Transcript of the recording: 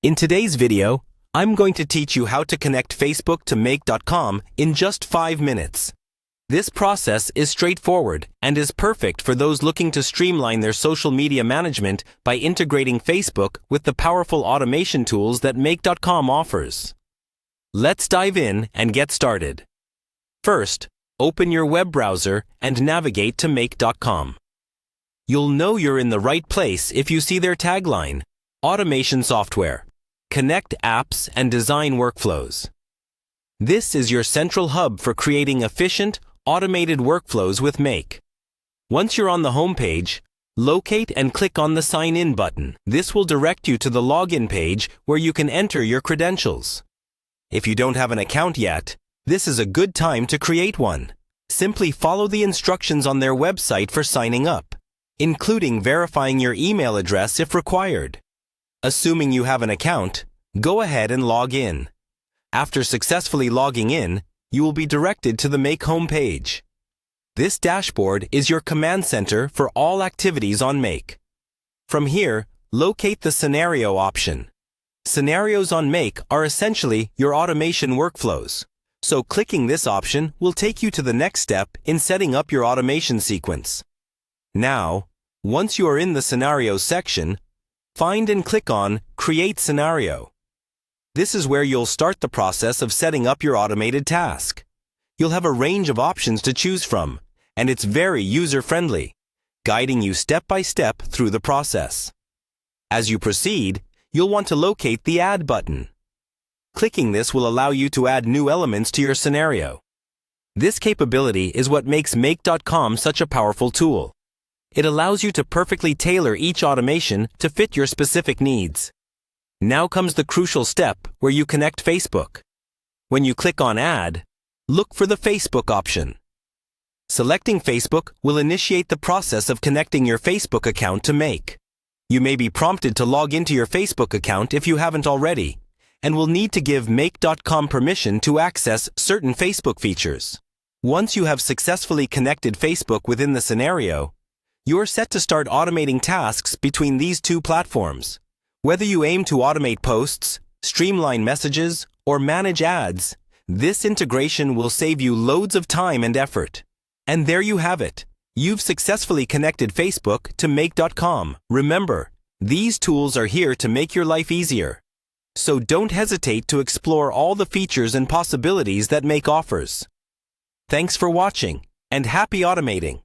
In today's video, I'm going to teach you how to connect Facebook to Make.com in just 5 minutes. This process is straightforward and is perfect for those looking to streamline their social media management by integrating Facebook with the powerful automation tools that Make.com offers. Let's dive in and get started. First, open your web browser and navigate to Make.com. You'll know you're in the right place if you see their tagline, Automation Software. Connect apps and design workflows. This is your central hub for creating efficient, automated workflows with Make. Once you're on the home page, locate and click on the Sign In button. This will direct you to the login page where you can enter your credentials. If you don't have an account yet, this is a good time to create one. Simply follow the instructions on their website for signing up, including verifying your email address if required. Assuming you have an account, go ahead and log in. After successfully logging in, you will be directed to the Make home page. This dashboard is your command center for all activities on Make. From here, locate the Scenario option. Scenarios on Make are essentially your automation workflows, so clicking this option will take you to the next step in setting up your automation sequence. Now, once you are in the Scenarios section, find and click on Create Scenario. This is where you'll start the process of setting up your automated task. You'll have a range of options to choose from, and it's very user-friendly, guiding you step by step through the process. As you proceed, you'll want to locate the Add button. Clicking this will allow you to add new elements to your scenario. This capability is what makes Make.com such a powerful tool. It allows you to perfectly tailor each automation to fit your specific needs. Now comes the crucial step where you connect Facebook. When you click on Add, look for the Facebook option. Selecting Facebook will initiate the process of connecting your Facebook account to Make. You may be prompted to log into your Facebook account if you haven't already, and will need to give Make.com permission to access certain Facebook features. Once you have successfully connected Facebook within the scenario, you're set to start automating tasks between these two platforms. Whether you aim to automate posts, streamline messages, or manage ads, this integration will save you loads of time and effort. And there you have it. You've successfully connected Facebook to Make.com. Remember, these tools are here to make your life easier. So don't hesitate to explore all the features and possibilities that Make offers. Thanks for watching, and happy automating!